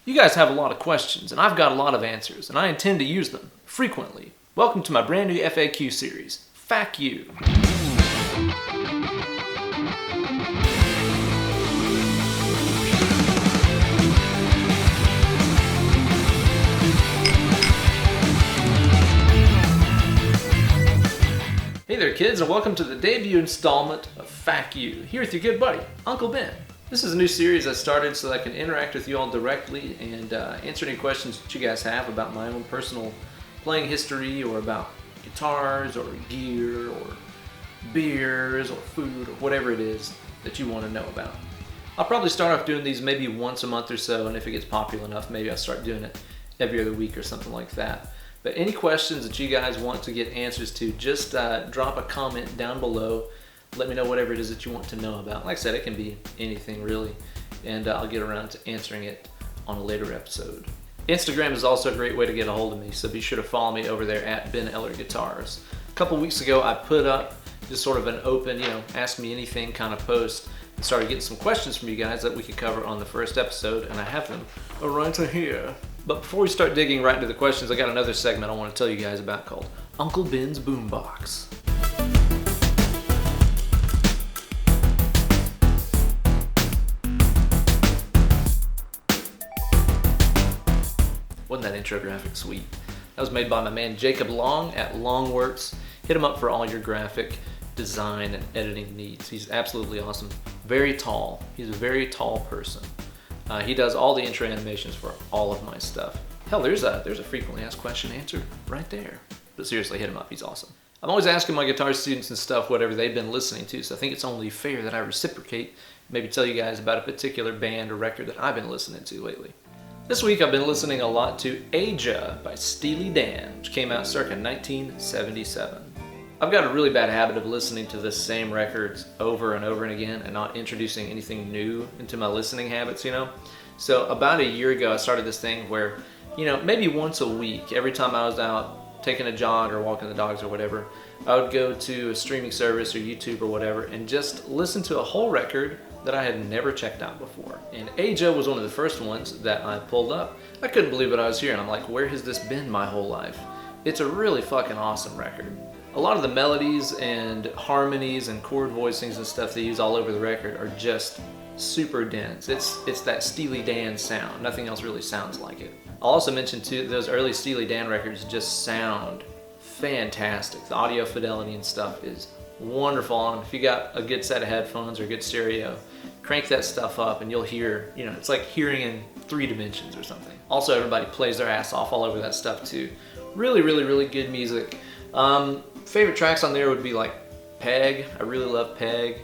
You guys have a lot of questions, and I've got a lot of answers, and I intend to use them frequently. Welcome to my brand new FAQ series, FAQ You. Hey there kids, and welcome to the debut installment of FAQ You, here with your good buddy, Uncle Ben. This is a new series I started so that I can interact with you all directly and answer any questions that you guys have about my own personal playing history, or about guitars, or gear, or beers, or food, or whatever it is that you want to know about. I'll probably start off doing these maybe once a month or so, and if it gets popular enough, maybe I'll start doing it every other week or something like that. But any questions that you guys want to get answers to, just drop a comment down below. Let me know whatever it is that you want to know about. Like I said, it can be anything really, and I'll get around to answering it on a later episode. Instagram is also a great way to get a hold of me, so be sure to follow me over there at Ben Eller Guitars. A couple weeks ago, I put up just sort of an open, ask me anything kind of post, and started getting some questions from you guys that we could cover on the first episode, and I have them right here. But before we start digging right into the questions, I got another segment I want to tell you guys about called Uncle Ben's Boombox. Wasn't that intro graphic sweet? That was made by my man Jacob Long at Longworks. Hit him up for all your graphic design and editing needs. He's absolutely awesome. Very tall. He's a very tall person. He does all the intro animations for all of my stuff. Hell, there's a frequently asked question answer right there. But seriously, hit him up. He's awesome. I'm always asking my guitar students and stuff whatever they've been listening to, so I think it's only fair that I reciprocate, maybe tell you guys about a particular band or record that I've been listening to lately. This week I've been listening a lot to Aja by Steely Dan, which came out circa 1977. I've got a really bad habit of listening to the same records over and over and again and not introducing anything new into my listening habits, So about a year ago I started this thing where, maybe once a week, every time I was out taking a jog or walking the dogs or whatever, I would go to a streaming service or YouTube or whatever and just listen to a whole record that I had never checked out before. And Aja was one of the first ones that I pulled up. I couldn't believe what I was hearing. I'm like, where has this been my whole life? It's a really fucking awesome record. A lot of the melodies and harmonies and chord voicings and stuff they use all over the record are just super dense. It's that Steely Dan sound. Nothing else really sounds like it. I'll also mention too, those early Steely Dan records just sound fantastic. The audio fidelity and stuff is wonderful on them. If you got a good set of headphones or a good stereo, crank that stuff up and you'll hear, it's like hearing in 3 dimensions or something. Also, everybody plays their ass off all over that stuff too. Really, really, really good music. Favorite tracks on there would be like Peg. I really love Peg.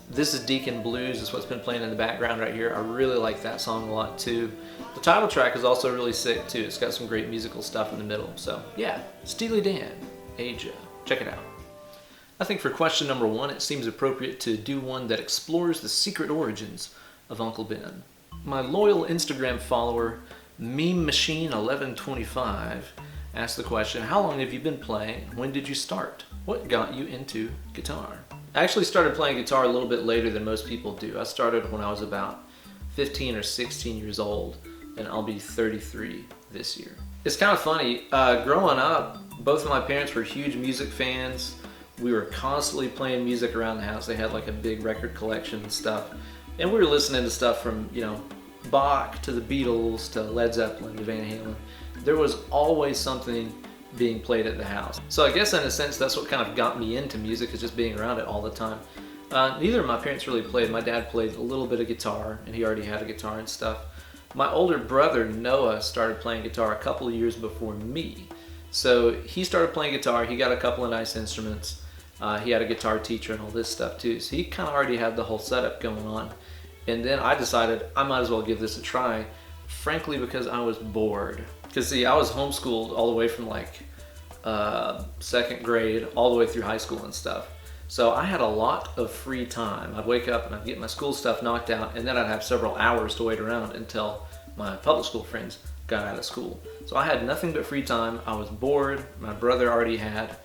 This is Deacon Blues is what's been playing in the background right here. I really like that song a lot too. The title track is also really sick too. It's got some great musical stuff in the middle. So yeah, Steely Dan, Aja. Check it out. I think for question number 1, it seems appropriate to do one that explores the secret origins of Uncle Ben. My loyal Instagram follower, Meme Machine 1125, asked the question, how long have you been playing? When did you start? What got you into guitar? I actually started playing guitar a little bit later than most people do. I started when I was about 15 or 16 years old, and I'll be 33 this year. It's kind of funny, growing up, both of my parents were huge music fans. We were constantly playing music around the house. They had like a big record collection and stuff. And we were listening to stuff from, Bach to the Beatles to Led Zeppelin to Van Halen. There was always something being played at the house. So I guess in a sense that's what kind of got me into music, is just being around it all the time. Neither of my parents really played. My dad played a little bit of guitar, and he already had a guitar and stuff. My older brother Noah started playing guitar a couple of years before me. So he started playing guitar, he got a couple of nice instruments. He had a guitar teacher and all this stuff too. So he kind of already had the whole setup going on. And then I decided I might as well give this a try, frankly because I was bored. Because see, I was homeschooled all the way from like 2nd grade all the way through high school and stuff. So I had a lot of free time. I'd wake up and I'd get my school stuff knocked out, and then I'd have several hours to wait around until my public school friends got out of school. So I had nothing but free time. I was bored. My brother already had,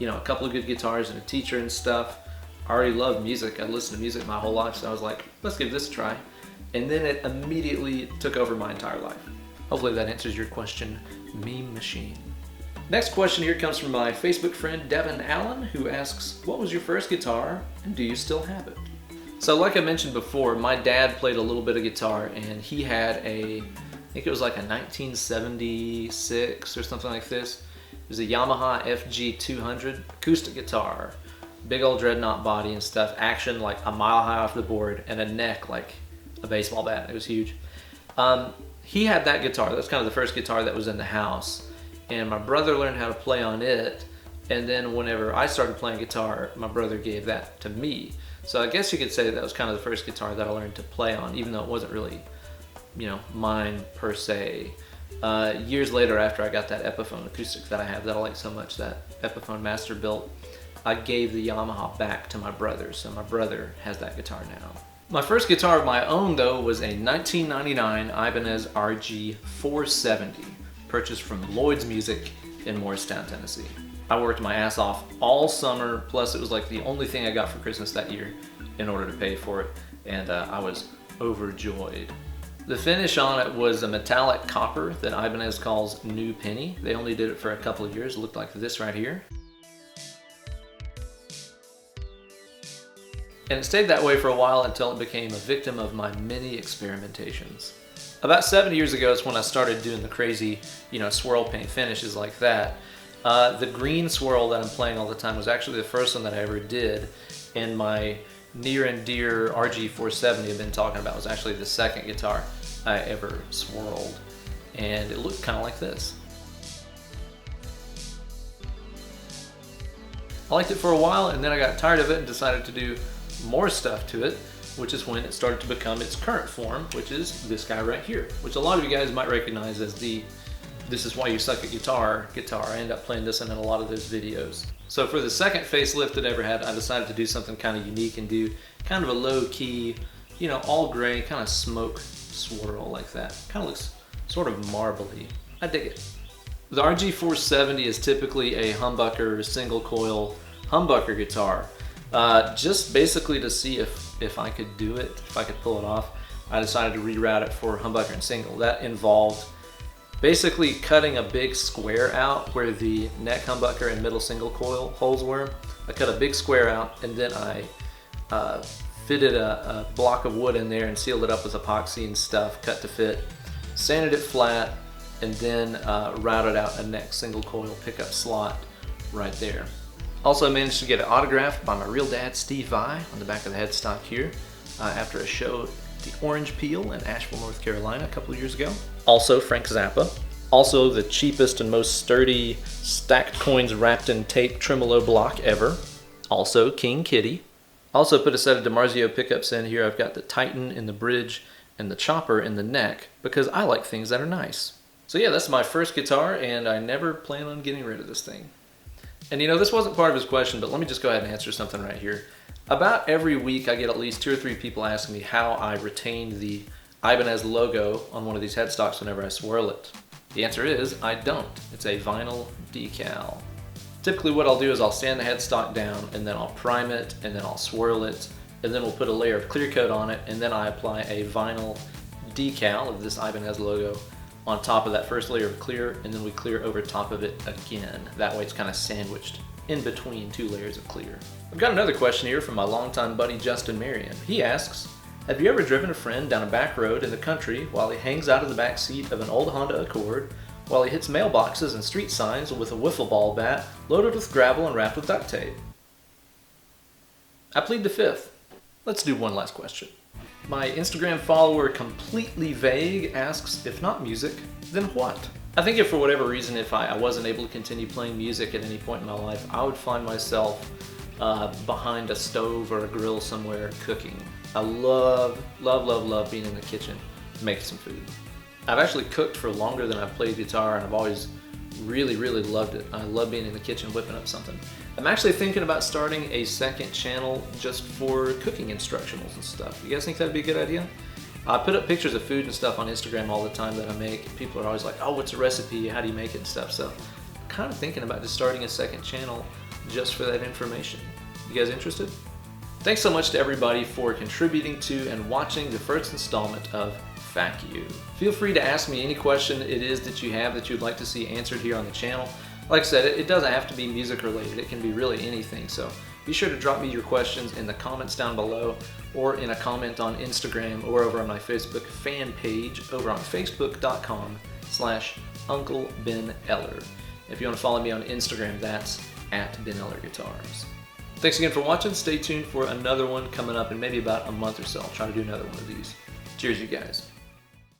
a couple of good guitars and a teacher and stuff. I already loved music. I listened to music my whole life, so I was like, let's give this a try. and then it immediately took over my entire life. Hopefully that answers your question, Meme Machine. Next question here comes from my Facebook friend Devin Allen, who asks, what was your first guitar and do you still have it? So like I mentioned before, my dad played a little bit of guitar and he had I think it was like a 1976 or something like this. It was a Yamaha FG200 acoustic guitar, big old dreadnought body and stuff, action like a mile high off the board, and a neck like a baseball bat. It was huge. He had that guitar. That's kind of the first guitar that was in the house. And my brother learned how to play on it. And then whenever I started playing guitar, my brother gave that to me. So I guess you could say that was kind of the first guitar that I learned to play on, even though it wasn't really, mine per se. Years later, after I got that Epiphone acoustic that I have that I like so much, that Epiphone Master built, I gave the Yamaha back to my brother. So my brother has that guitar now. My first guitar of my own, though, was a 1999 Ibanez RG 470, purchased from Lloyd's Music in Morristown, Tennessee. I worked my ass off all summer, plus it was like the only thing I got for Christmas that year in order to pay for it, and I was overjoyed. The finish on it was a metallic copper that Ibanez calls New Penny. They only did it for a couple of years. It looked like this right here. And it stayed that way for a while until it became a victim of my many experimentations. About 7 years ago is when I started doing the crazy, swirl paint finishes like that. The green swirl that I'm playing all the time was actually the first one that I ever did, and my near and dear RG 470 I've been talking about was actually the second guitar I ever swirled, and it looked kind of like this. I liked it for a while, and then I got tired of it and decided to do more stuff to it, which is when it started to become its current form, which is this guy right here, which a lot of you guys might recognize as the "This is why you suck at guitar" guitar. I end up playing this in a lot of those videos. So for the second facelift that I ever had, I decided to do something kind of unique and do kind of a low-key, all gray, kind of smoke swirl like that. Kind of looks sort of marbly. I dig it. The RG 470 is typically a humbucker, single coil humbucker guitar. Just basically to see if I could do it, if I could pull it off, I decided to reroute it for humbucker and single. That involved basically cutting a big square out where the neck humbucker and middle single coil holes were. I cut a big square out, and then I fitted a block of wood in there and sealed it up with epoxy and stuff, cut to fit, sanded it flat, and then routed out a neck single coil pickup slot right there. Also, I managed to get it autographed by my real dad, Steve Vai, on the back of the headstock here, after a show at the Orange Peel in Asheville, North Carolina a couple of years ago. Also, Frank Zappa. Also, the cheapest and most sturdy stacked coins wrapped in tape tremolo block ever. Also, King Kitty. Also put a set of DiMarzio pickups in here. I've got the Titan in the bridge and the chopper in the neck because I like things that are nice. So yeah, that's my first guitar, and I never plan on getting rid of this thing. And this wasn't part of his question, but let me just go ahead and answer something right here. About every week I get at least 2 or 3 people asking me how I retained the Ibanez logo on one of these headstocks whenever I swirl it. The answer is I don't. It's a vinyl decal. Typically what I'll do is I'll sand the headstock down, and then I'll prime it, and then I'll swirl it, and then we'll put a layer of clear coat on it, and then I apply a vinyl decal of this Ibanez logo on top of that first layer of clear, and then we clear over top of it again. That way it's kind of sandwiched in between 2 layers of clear. I've got another question here from my longtime buddy Justin Marion. He asks, have you ever driven a friend down a back road in the country while he hangs out of the back seat of an old Honda Accord while he hits mailboxes and street signs with a wiffle ball bat loaded with gravel and wrapped with duct tape? I plead the fifth. Let's do one last question. My Instagram follower Completely Vague asks, if not music, then what? I think if for whatever reason, if I wasn't able to continue playing music at any point in my life, I would find myself behind a stove or a grill somewhere cooking. I love being in the kitchen making some food. I've actually cooked for longer than I've played guitar, and I've always really loved it. I love being in the kitchen whipping up something. I'm actually thinking about starting a second channel just for cooking instructionals and stuff. You guys think that'd be a good idea? I put up pictures of food and stuff on Instagram all the time that I make. People are always like, oh, what's a recipe? How do you make it and stuff? So I'm kind of thinking about just starting a second channel just for that information. You guys interested? Thanks so much to everybody for contributing to and watching the first installment of FAQ You. Feel free to ask me any question it is that you have that you'd like to see answered here on the channel. Like I said, it doesn't have to be music related. It can be really anything. So be sure to drop me your questions in the comments down below or in a comment on Instagram or over on my Facebook fan page over on facebook.com/Uncle Ben Eller. If you want to follow me on Instagram, that's @BenEllerGuitars. Thanks again for watching. Stay tuned for another one coming up in maybe about a month or so. I'll try to do another one of these. Cheers, you guys.